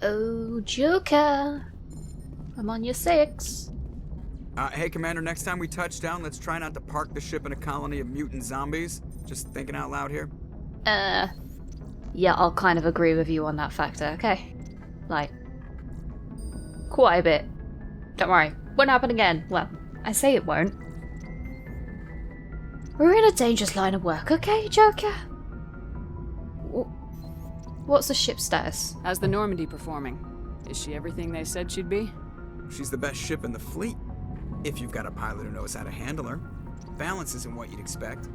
Oh, Joker. I'm on your 6. Hey, Commander, next time we touch down, let's try not to park the ship in a colony of mutant zombies. Just thinking out loud here. Yeah, I'll kind of agree with you on that factor, okay? Like, quite a bit. Don't worry, won't happen again. Well, I say it won't. We're in a dangerous line of work, okay, Joker? What's the ship status? How's the Normandy performing? Is she everything they said she'd be? She's the best ship in the fleet. If you've got a pilot who knows how to handle her. Balance isn't what you'd expect.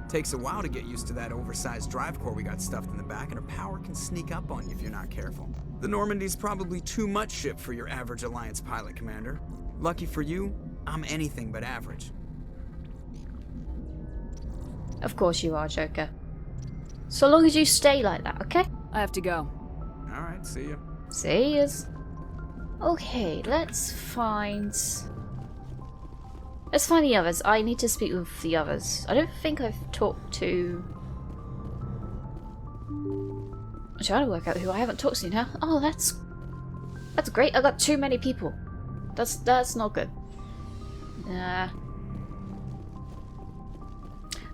Takes a while to get used to that oversized drive core we got stuffed in the back, and her power can sneak up on you if you're not careful. The Normandy's probably too much ship for your average Alliance pilot, Commander. Lucky for you, I'm anything but average. Of course you are, Joker. So long as you stay like that, okay? I have to go. Alright, see ya. See yous. Okay, let's find the others. I need to speak with the others. I don't think I've talked to... I'm trying to work out who I haven't talked to now. Oh, that's great. I got too many people. That's not good.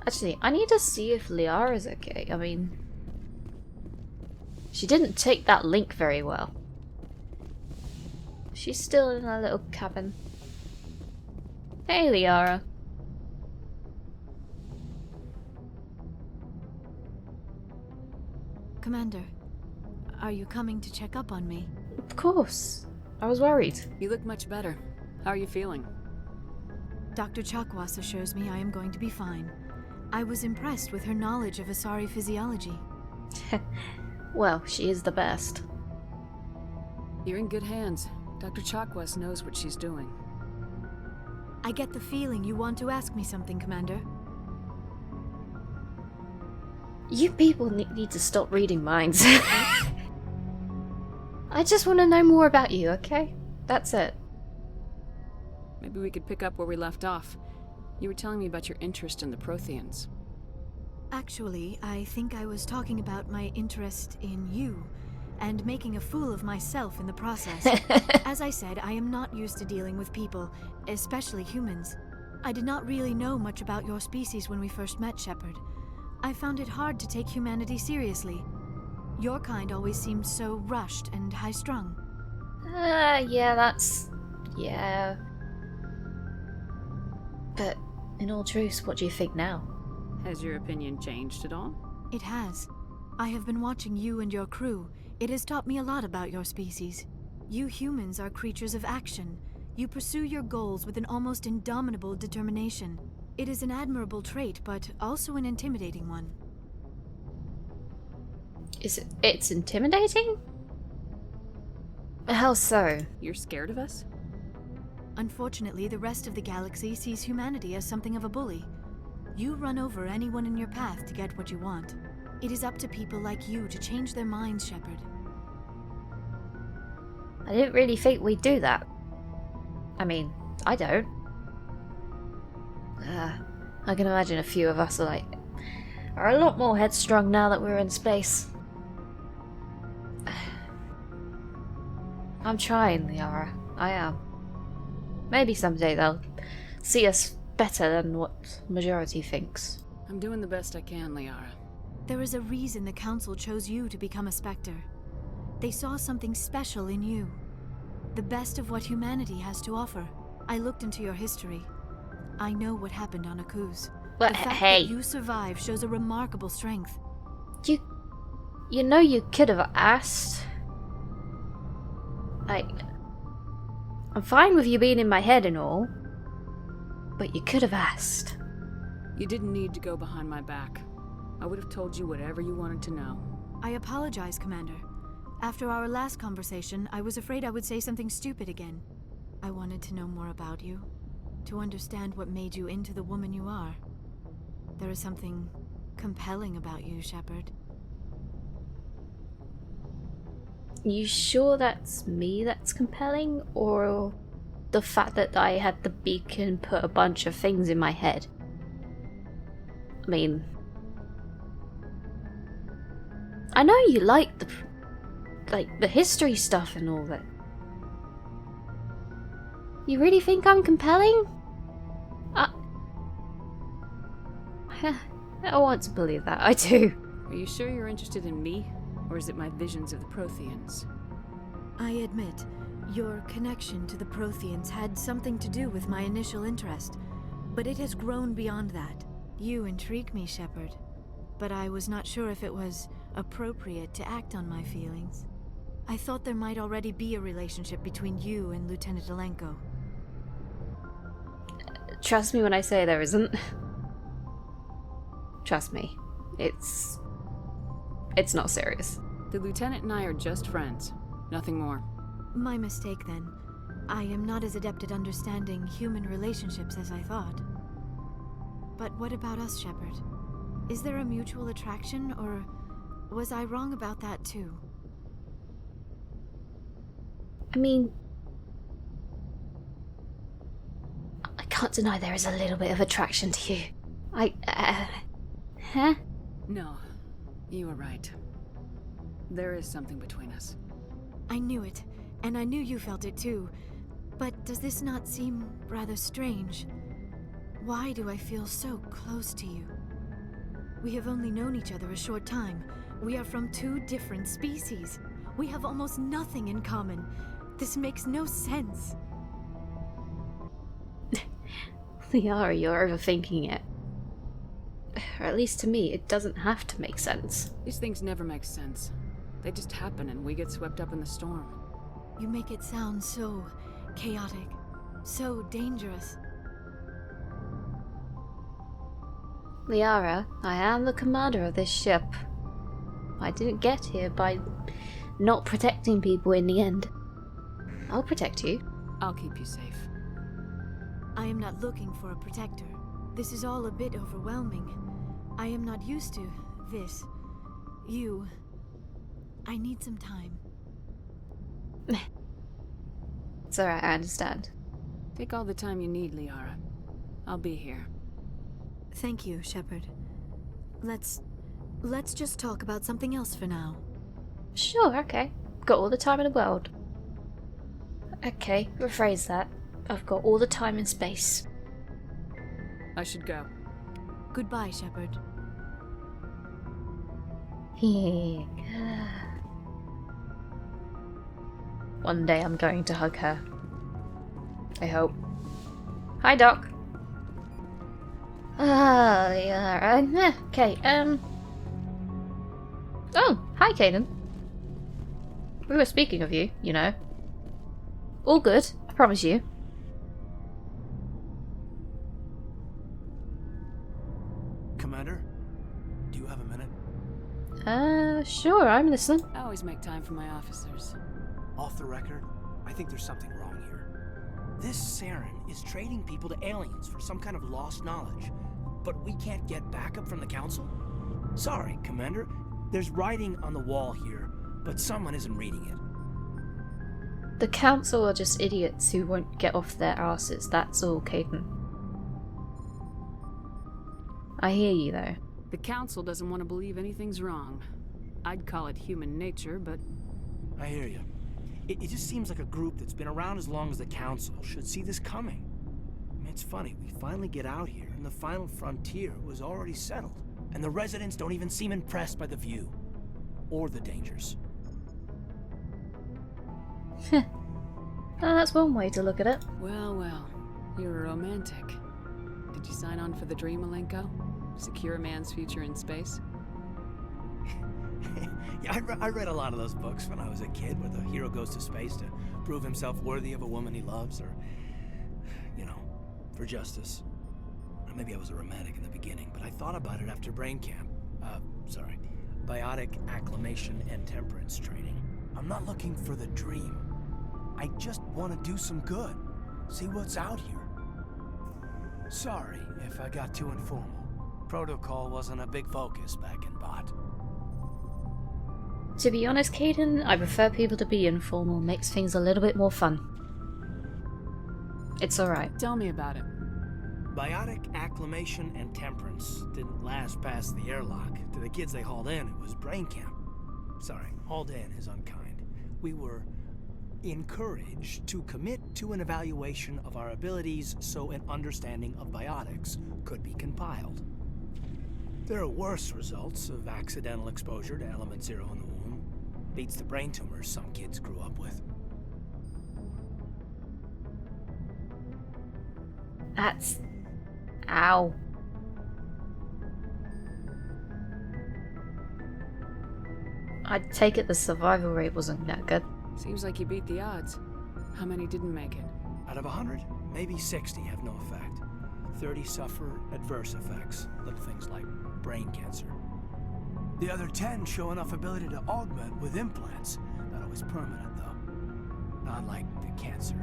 Actually, I need to see if Liara is okay. I mean, she didn't take that link very well. She's still in her little cabin. Hey, Liara. Commander, are you coming to check up on me? Of course. I was worried. You look much better. How are you feeling? Dr. Chakwas assures me I am going to be fine. I was impressed with her knowledge of Asari physiology. Well, she is the best. You're in good hands. Dr. Chakwas knows what she's doing. I get the feeling you want to ask me something, Commander. You people need to stop reading minds. I just want to know more about you, okay? That's it. Maybe we could pick up where we left off. You were telling me about your interest in the Protheans. Actually, I think I was talking about my interest in you, and making a fool of myself in the process. As I said, I am not used to dealing with people, especially humans. I did not really know much about your species when we first met, Shepard. I found it hard to take humanity seriously. Your kind always seemed so rushed and high-strung. Yeah. But, in all truth, what do you think now? Has your opinion changed at all? It has. I have been watching you and your crew. It has taught me a lot about your species. You humans are creatures of action. You pursue your goals with an almost indomitable determination. It is an admirable trait, but also an intimidating one. It's intimidating? How so? You're scared of us? Unfortunately, the rest of the galaxy sees humanity as something of a bully. You run over anyone in your path to get what you want. It is up to people like you to change their minds, Shepard. I didn't really think we'd do that. I mean, I don't. I can imagine a few of us are a lot more headstrong now that we're in space. I'm trying, Liara. I am. Maybe someday they'll see us better than what majority thinks. I'm doing the best I can, Liara. There is a reason the Council chose you to become a Spectre. They saw something special in you. The best of what humanity has to offer. I looked into your history. I know what happened on Akuz. But the fact hey, that you survived shows a remarkable strength. You know you could have asked. I'm fine with you being in my head and all, but you could have asked. You didn't need to go behind my back. I would have told you whatever you wanted to know. I apologize, Commander. After our last conversation, I was afraid I would say something stupid again. I wanted to know more about you, to understand what made you into the woman you are. There is something compelling about you, Shepard. You sure that's me that's compelling, or the fact that I had the beacon put a bunch of things in my head? I mean, I know you like like, the history stuff and all that. You really think I'm compelling? I want to believe that, I do. Are you sure you're interested in me? Or is it my visions of the Protheans? I admit, your connection to the Protheans had something to do with my initial interest, but it has grown beyond that. You intrigue me, Shepard, but I was not sure if it was appropriate to act on my feelings. I thought there might already be a relationship between you and Lieutenant Alenko. Trust me when I say there isn't. Trust me. It's not serious. The Lieutenant and I are just friends. Nothing more. My mistake, then. I am not as adept at understanding human relationships as I thought. But what about us, Shepard? Is there a mutual attraction, or was I wrong about that too? I mean, I can't deny there is a little bit of attraction to you. Huh? No, you were right. There is something between us. I knew it, and I knew you felt it too. But does this not seem rather strange? Why do I feel so close to you? We have only known each other a short time. We are from two different species. We have almost nothing in common. This makes no sense. Liara, you're overthinking it. Or at least to me, it doesn't have to make sense. These things never make sense. They just happen and we get swept up in the storm. You make it sound so chaotic, so dangerous. Liara, I am the commander of this ship. I didn't get here by not protecting people in the end. I'll protect you. I'll keep you safe. I am not looking for a protector. This is all a bit overwhelming. I am not used to this. You. I need some time. It's alright, I understand. Take all the time you need, Liara. I'll be here. Thank you, Shepard. Let's just talk about something else for now. Sure, okay. Got all the time in the world. Okay, rephrase that. I've got all the time and space. I should go. Goodbye, Shepard. One day I'm going to hug her. I hope. Hi, Doc. Yeah, okay, Oh, hi, Kaden. We were speaking of you, you know. All good, I promise you. Commander, do you have a minute? Sure, I'm listening. I always make time for my officers. Off the record, I think there's something wrong here. This Saren is trading people to aliens for some kind of lost knowledge, but we can't get backup from the Council? Sorry, Commander. There's writing on the wall here, but someone isn't reading it. The Council are just idiots who won't get off their asses, that's all, Caden. I hear you, though. The Council doesn't want to believe anything's wrong. I'd call it human nature, but... I hear you. It just seems like a group that's been around as long as the Council should see this coming. I mean, it's funny, we finally get out here, and the final frontier was already settled. And the residents don't even seem impressed by the view. Or the dangers. That's one way to look at it. Well, well. You're a romantic. Did you sign on for the dream, Alenko? Secure a man's future in space? Yeah, I read a lot of those books when I was a kid, where the hero goes to space to prove himself worthy of a woman he loves, or, you know, for justice. Or maybe I was a romantic in the beginning, but I thought about it after brain camp. Biotic acclimation and temperance training. I'm not looking for the dream. I just want to do some good. See what's out here. Sorry if I got too informal. Protocol wasn't a big focus back in Bot. To be honest, Caden, I prefer people to be informal. Makes things a little bit more fun. It's alright. Tell me about it. Biotic acclimation and temperance didn't last past the airlock. To the kids they hauled in, it was brain camp. Sorry, hauled in is unkind. We were encouraged to commit to an evaluation of our abilities so an understanding of biotics could be compiled. There are worse results of accidental exposure to element 0 in the womb. Beats the brain tumors some kids grew up with. That's... Ow. I'd take it the survival rate wasn't that good. Seems like you beat the odds. How many didn't make it? Out of 100, maybe 60 have no effect. 30 suffer adverse effects, little things like brain cancer. The other 10 show enough ability to augment with implants. Not always permanent, though. Not like the cancer.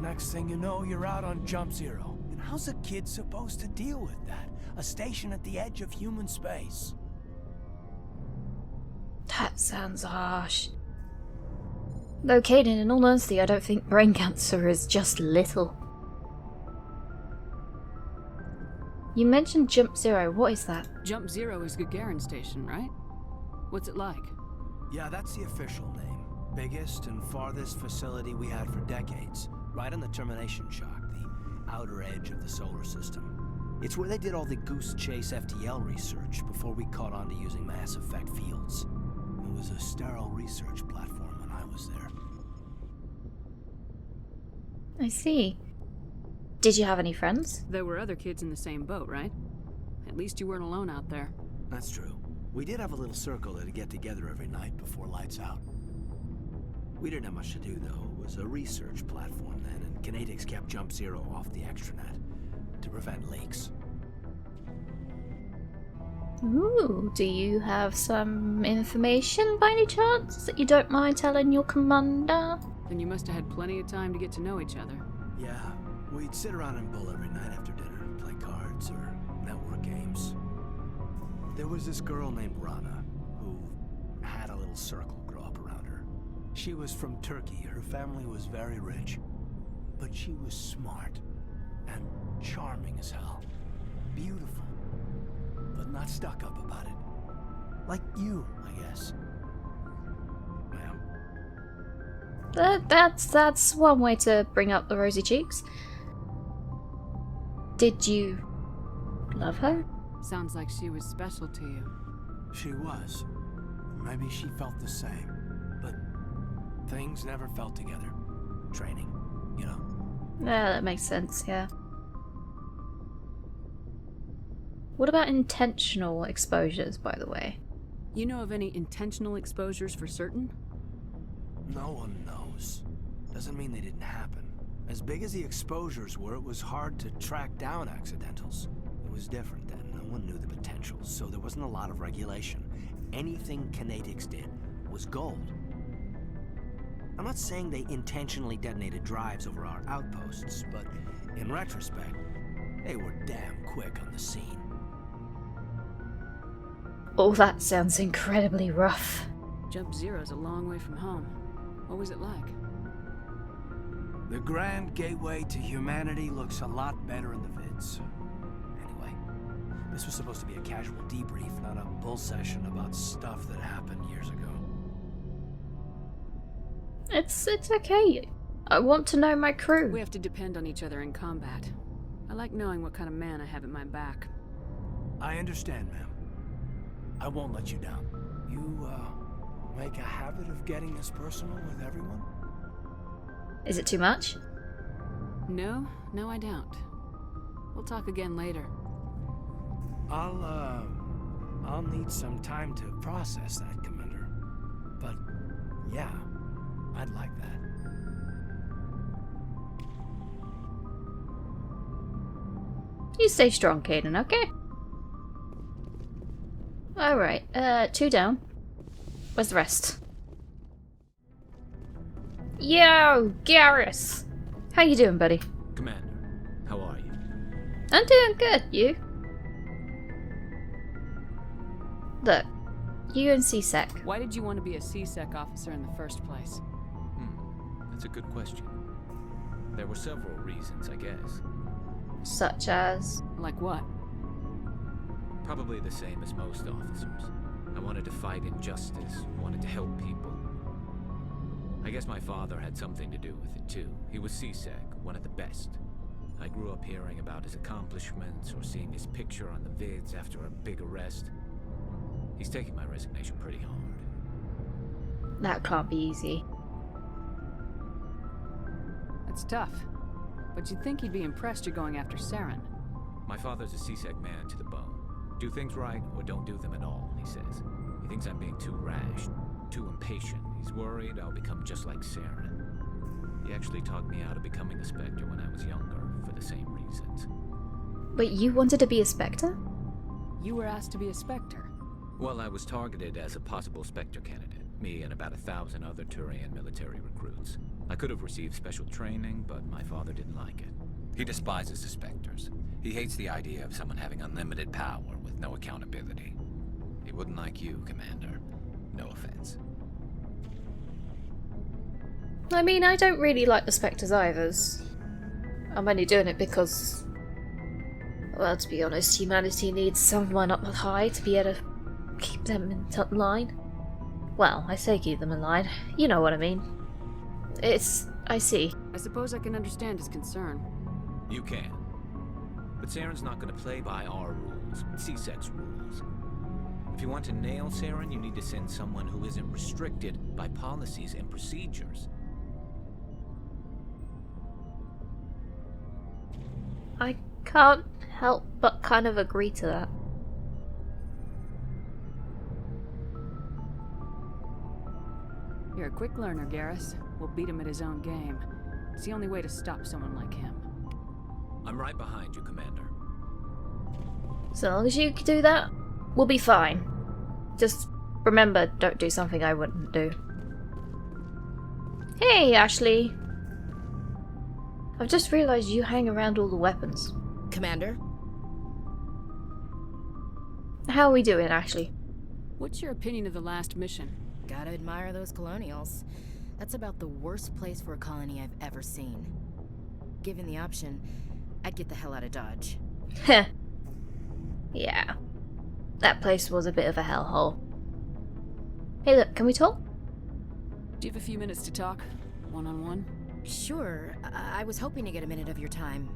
Next thing you know, you're out on Jump Zero. And how's a kid supposed to deal with that? A station at the edge of human space. That sounds harsh. Though, Caden, in all honesty, I don't think brain cancer is just little. You mentioned Jump Zero. What is that? Jump Zero is Gagarin Station, right? What's it like? Yeah, that's the official name. Biggest and farthest facility we had for decades. Right on the termination shock, the outer edge of the solar system. It's where they did all the Goose Chase FTL research before we caught on to using mass effect fields. It was a sterile research platform when I was there. I see. Did you have any friends? There were other kids in the same boat, right? At least you weren't alone out there. That's true. We did have a little circle that'd get together every night before lights out. We didn't have much to do, though. It was a research platform then, and Kinetics kept Jump Zero off the extranet to prevent leaks. Ooh, do you have some information by any chance that you don't mind telling your commander? Then you must have had plenty of time to get to know each other. Yeah, we'd sit around and bull every night after dinner, play cards or network games. There was this girl named Rana, who had a little circle grow up around her. She was from Turkey, her family was very rich, but she was smart and charming as hell. Beautiful, but not stuck up about it. Like you, I guess. Ma'am. That's one way to bring up the rosy cheeks. Did you love her? Sounds like she was special to you. She was. Maybe she felt the same. But things never felt together. Training, you know. Yeah, that makes sense, yeah. What about intentional exposures, by the way? You know of any intentional exposures for certain? No one knows. Doesn't mean they didn't happen. As big as the exposures were, it was hard to track down accidentals. It was different then. No one knew the potential, so there wasn't a lot of regulation. Anything Kinetics did was gold. I'm not saying they intentionally detonated drives over our outposts, but in retrospect, they were damn quick on the scene. Oh, that sounds incredibly rough. Jump Zero's a long way from home. What was it like? The grand gateway to humanity looks a lot better in the vids. Anyway, this was supposed to be a casual debrief, not a bull session about stuff that happened years ago. It's okay. I want to know my crew. We have to depend on each other in combat. I like knowing what kind of man I have at my back. I understand, ma'am. I won't let you down. You, make a habit of getting this personal with everyone? Is it too much? No, I don't. We'll talk again later. I'll need some time to process that, Commander. But, yeah, I'd like that. You stay strong, Caden, okay? Alright, 2 down. Where's the rest? Yo, Garrus! How you doing, buddy? Commander, how are you? I'm doing good, you? Look, you and C-Sec. Why did you want to be a C-Sec officer in the first place? That's a good question. There were several reasons, I guess. Such as? Like what? Probably the same as most officers. I wanted to fight injustice, wanted to help people. I guess my father had something to do with it too. He was CSEC, one of the best. I grew up hearing about his accomplishments or seeing his picture on the vids after a big arrest. He's taking my resignation pretty hard. That can't be easy. That's tough. But you'd think he'd be impressed you're going after Saren. My father's a CSEC man to the bone. Do things right or don't do them at all, he says. He thinks I'm being too rash, too impatient. He's worried I'll become just like Saren. He actually talked me out of becoming a Spectre when I was younger, for the same reasons. Wait, you wanted to be a Spectre? You were asked to be a Spectre. Well, I was targeted as a possible Spectre candidate. Me and about 1,000 other Turian military recruits. I could have received special training, but my father didn't like it. He despises the Spectres. He hates the idea of someone having unlimited power with no accountability. He wouldn't like you, Commander. No offense. I mean, I don't really like the Spectres either. I'm only doing it because, well, to be honest, humanity needs someone up high to be able to keep them in line. Well, I say keep them in line. You know what I mean. I see. I suppose I can understand his concern. You can. But Saren's not going to play by our rules, CSEC's rules. If you want to nail Saren, you need to send someone who isn't restricted by policies and procedures. I can't help but kind of agree to that. You're a quick learner, Garrus. We'll beat him at his own game. It's the only way to stop someone like him. I'm right behind you, Commander. So long as you can do that, we'll be fine. Just remember, don't do something I wouldn't do. Hey, Ashley. I've just realised you hang around all the weapons. Commander? How are we doing, Ashley? What's your opinion of the last mission? Gotta admire those colonials. That's about the worst place for a colony I've ever seen. Given the option, I'd get the hell out of Dodge. Heh. Yeah. That place was a bit of a hellhole. Hey look, can we talk? Do you have a few minutes to talk? One-on-one? Sure. I was hoping to get a minute of your time.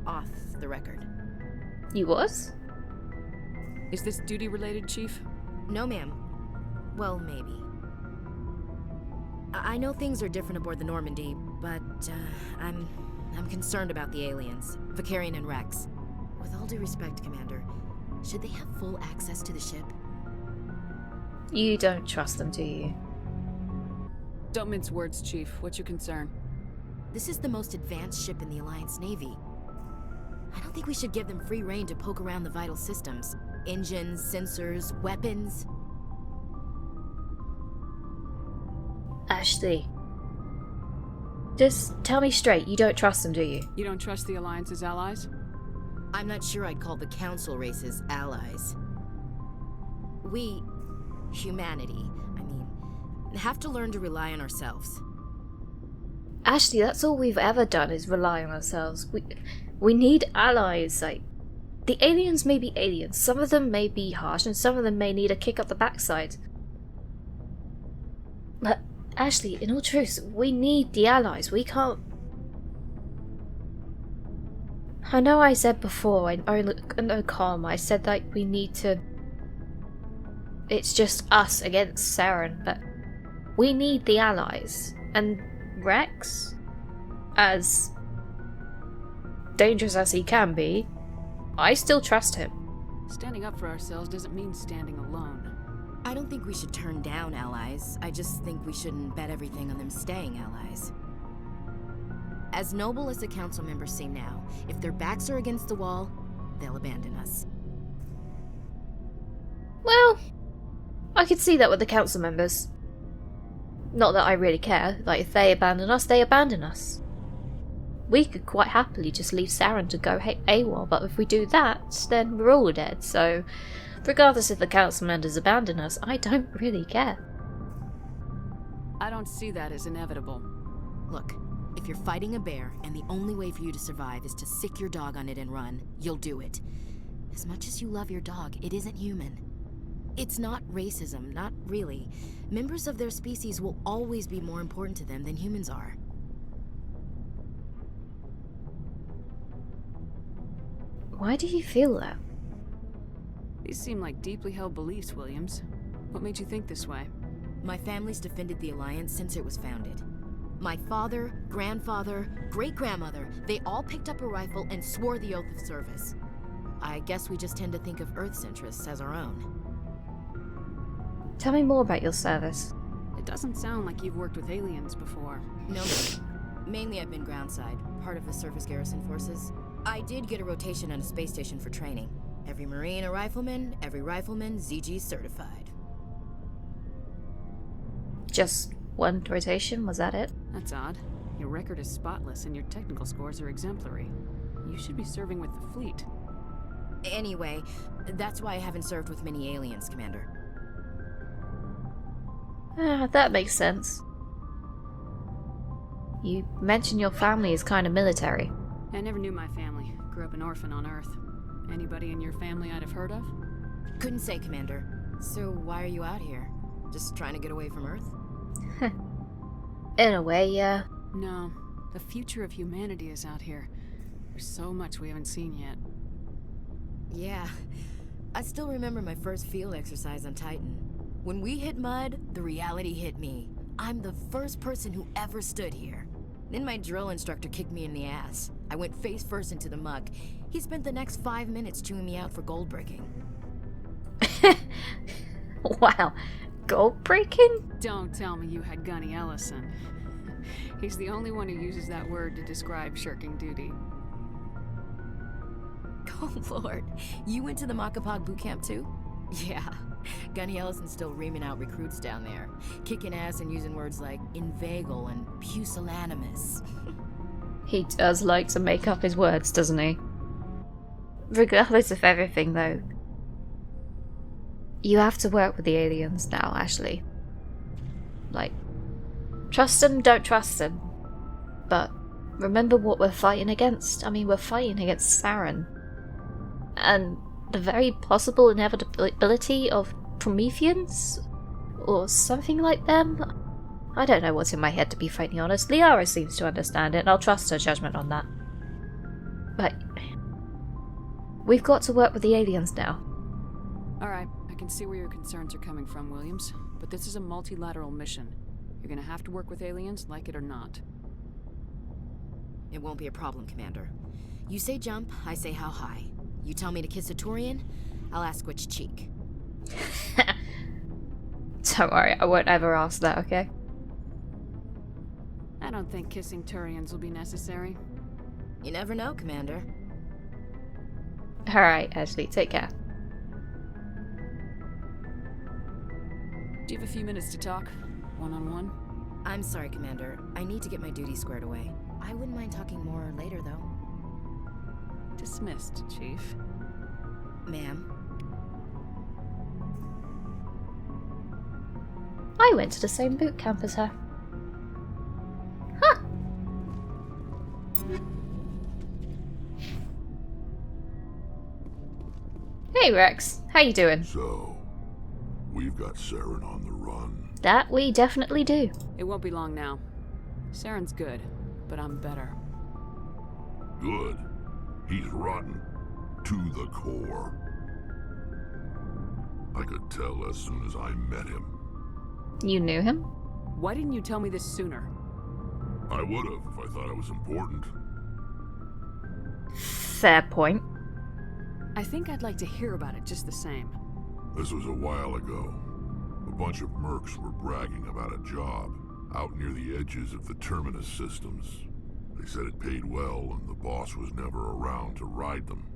Off the record. You was? Is this duty-related, Chief? No, ma'am. Well, maybe. I know things are different aboard the Normandy, but I'm concerned about the aliens, Vicarian and Rex. With all due respect, Commander, should they have full access to the ship? You don't trust them, do you? Don't mince words, Chief. What's your concern? This is the most advanced ship in the Alliance Navy. I don't think we should give them free rein to poke around the vital systems. Engines, sensors, weapons. Ashley. Just tell me straight, you don't trust them, do you? You don't trust the Alliance's allies? I'm not sure I'd call the Council races allies. We, humanity, have to learn to rely on ourselves. Ashley, that's all we've ever done is rely on ourselves. We need allies, like... The aliens may be aliens, some of them may be harsh, and some of them may need a kick up the backside. But, Ashley, in all truth, we need the allies, we can't... I know I said before, no calm, I said that we need to... It's just us against Saren, but... We need the allies, and Rex, as dangerous as he can be, I still trust him. Standing up for ourselves doesn't mean standing alone. I don't think we should turn down allies. I just think we shouldn't bet everything on them staying allies. As noble as the council members seem now, if their backs are against the wall, they'll abandon us. Well, I could see that with the council members. Not that I really care, like if they abandon us, they abandon us. We could quite happily just leave Saren to go AWOL, but if we do that, then we're all dead, so regardless if the council members abandon us, I don't really care. I don't see that as inevitable. Look, if you're fighting a bear and the only way for you to survive is to sick your dog on it and run, you'll do it. As much as you love your dog, it isn't human. It's not racism, not really. Members of their species will always be more important to them than humans are. Why do you feel that? These seem like deeply held beliefs, Williams. What made you think this way? My family's defended the Alliance since it was founded. My father, grandfather, great-grandmother, they all picked up a rifle and swore the oath of service. I guess we just tend to think of Earth's interests as our own. Tell me more about your service. It doesn't sound like you've worked with aliens before. No, mainly I've been groundside, part of the surface garrison forces. I did get a rotation on a space station for training. Every Marine a rifleman, every rifleman ZG certified. Just one rotation, was that it? That's odd. Your record is spotless and your technical scores are exemplary. You should be serving with the fleet. Anyway, that's why I haven't served with many aliens, Commander. That makes sense. You mentioned your family is kind of military. I never knew my family. Grew up an orphan on Earth. Anybody in your family I'd have heard of? Couldn't say, Commander. So why are you out here? Just trying to get away from Earth? In a way, yeah. No. The future of humanity is out here. There's so much we haven't seen yet. Yeah. I still remember my first field exercise on Titan. When we hit mud, the reality hit me. I'm the first person who ever stood here. Then my drill instructor kicked me in the ass. I went face first into the muck. He spent the next 5 minutes chewing me out for gold breaking. Wow. Gold breaking? Don't tell me you had Gunny Ellison. He's the only one who uses that word to describe shirking duty. Oh lord, you went to the Makapog boot camp too? Yeah, Gunny Ellison's still reaming out recruits down there. Kicking ass and using words like inveigle and pusillanimous. He does like to make up his words, doesn't he? Regardless of everything, though, you have to work with the aliens now, Ashley. Like, trust them, don't trust them. But remember what we're fighting against. I mean, we're fighting against Saren. And the very possible inevitability of Prometheans? Or something like them? I don't know what's in my head, to be frankly honest. Liara seems to understand it, and I'll trust her judgment on that. But we've got to work with the aliens now. Alright, I can see where your concerns are coming from, Williams. But this is a multilateral mission. You're gonna have to work with aliens, like it or not. It won't be a problem, Commander. You say jump, I say how high. You tell me to kiss a Turian, I'll ask which cheek. Don't worry, I won't ever ask that, okay? I don't think kissing Turians will be necessary. You never know, Commander. Alright, Ashley, take care. Do you have a few minutes to talk? One-on-one? I'm sorry, Commander. I need to get my duties squared away. I wouldn't mind talking more later, though. Dismissed, Chief. Ma'am. I went to the same boot camp as her. Huh. Hey Rex, how you doing? So, we've got Saren on the run. That we definitely do. It won't be long now. Saren's good, but I'm better. Good. He's rotten. To the core. I could tell as soon as I met him. You knew him? Why didn't you tell me this sooner? I would've if I thought it was important. Fair point. I think I'd like to hear about it just the same. This was a while ago. A bunch of mercs were bragging about a job out near the edges of the Terminus systems. They said it paid well and the boss was never around to ride them.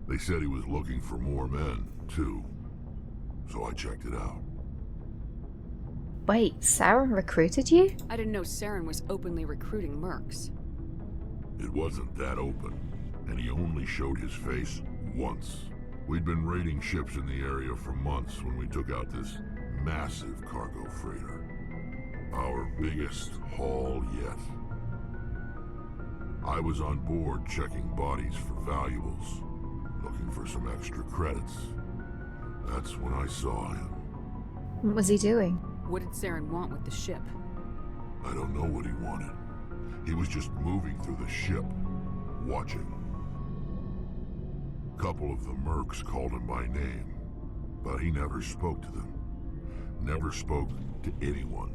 They said he was looking for more men, too. So I checked it out. Wait, Saren recruited you? I didn't know Saren was openly recruiting mercs. It wasn't that open, and he only showed his face once. We'd been raiding ships in the area for months when we took out this massive cargo freighter. Our biggest haul yet. I was on board checking bodies for valuables, looking for some extra credits. That's when I saw him. What was he doing? What did Saren want with the ship? I don't know what he wanted. He was just moving through the ship, watching. A couple of the mercs called him by name, but he never spoke to them. Never spoke to anyone.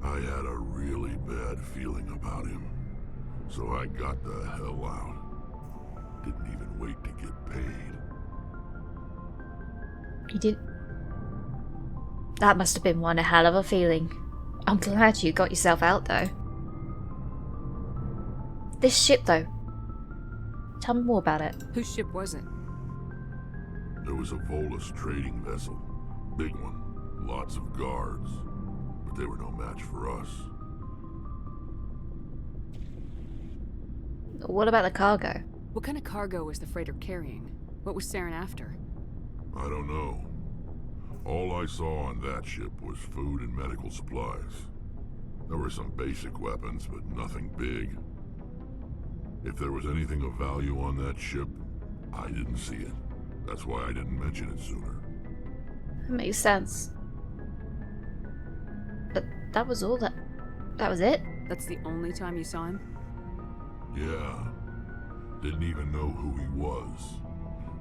I had a really bad feeling about him, so I got the hell out. Didn't even wait to get paid. You did. That must have been one hell of a feeling. I'm glad you got yourself out, though. This ship, though. Tell me more about it. Whose ship was it? There was a Volus trading vessel. Big one. Lots of guards. But they were no match for us. What about the cargo? What kind of cargo was the freighter carrying? What was Saren after? I don't know. All I saw on that ship was food and medical supplies. There were some basic weapons, but nothing big. If there was anything of value on that ship, I didn't see it. That's why I didn't mention it sooner. That makes sense. But that was all that was it? That's the only time you saw him? Yeah. Didn't even know who he was.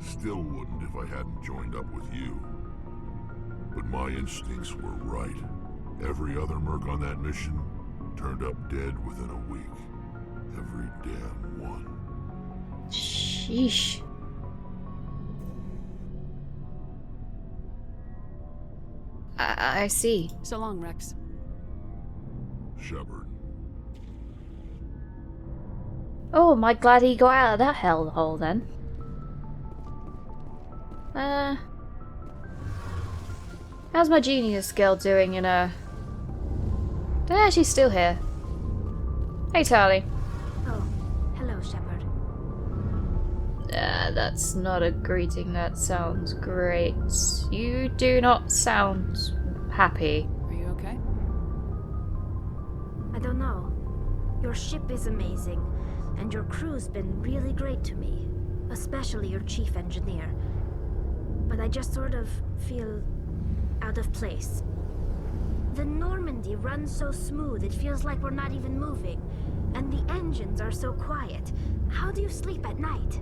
Still wouldn't if I hadn't joined up with you. But my instincts were right. Every other merc on that mission turned up dead within a week. Every damn one. Sheesh. I see. So long, Rex. Shepard. Oh, am I glad he got out of that hellhole then? How's my genius girl doing in a... Yeah, she's still here. Hey, Tali. Oh, hello, Shepard. That's not a greeting. That sounds great. You do not sound happy. Are you okay? I don't know. Your ship is amazing, and your crew's been really great to me. Especially your chief engineer. But I just sort of feel out of place. The Normandy runs so smooth it feels like we're not even moving. And the engines are so quiet. How do you sleep at night?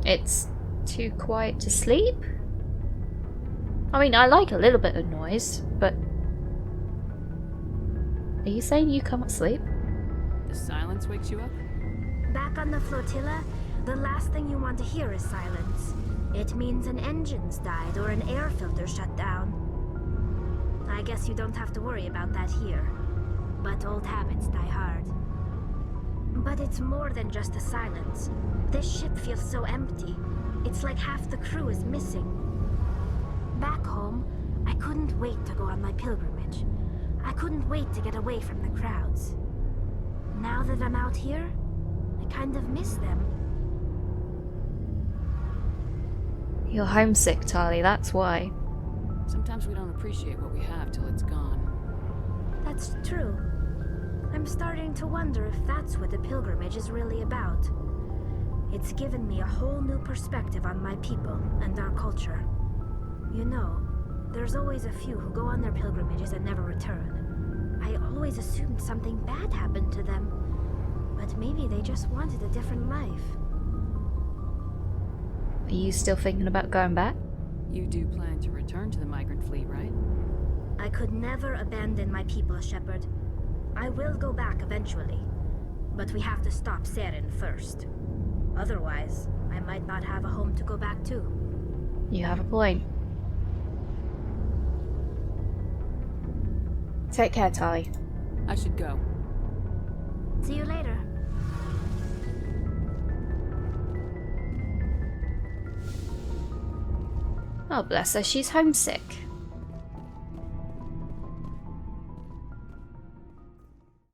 It's too quiet to sleep? I mean, I like a little bit of noise, but... Are you saying you can't sleep? The silence wakes you up? Back on the flotilla, the last thing you want to hear is silence. It means an engine's died or an air filter shut down. I guess you don't have to worry about that here. But old habits die hard. But it's more than just the silence. This ship feels so empty. It's like half the crew is missing. Back home, I couldn't wait to go on my pilgrimage. I couldn't wait to get away from the crowds. Now that I'm out here, I kind of miss them. You're homesick, Tali, that's why. Sometimes we don't appreciate what we have till it's gone. That's true. I'm starting to wonder if that's what the pilgrimage is really about. It's given me a whole new perspective on my people and our culture. You know, there's always a few who go on their pilgrimages and never return. I always assumed something bad happened to them, but maybe they just wanted a different life. Are you still thinking about going back? You do plan to return to the migrant fleet, right? I could never abandon my people, Shepard. I will go back eventually, but we have to stop Saren first. Otherwise, I might not have a home to go back to. You have a point. Take care, Tali. I should go. See you later. Oh, bless her, she's homesick.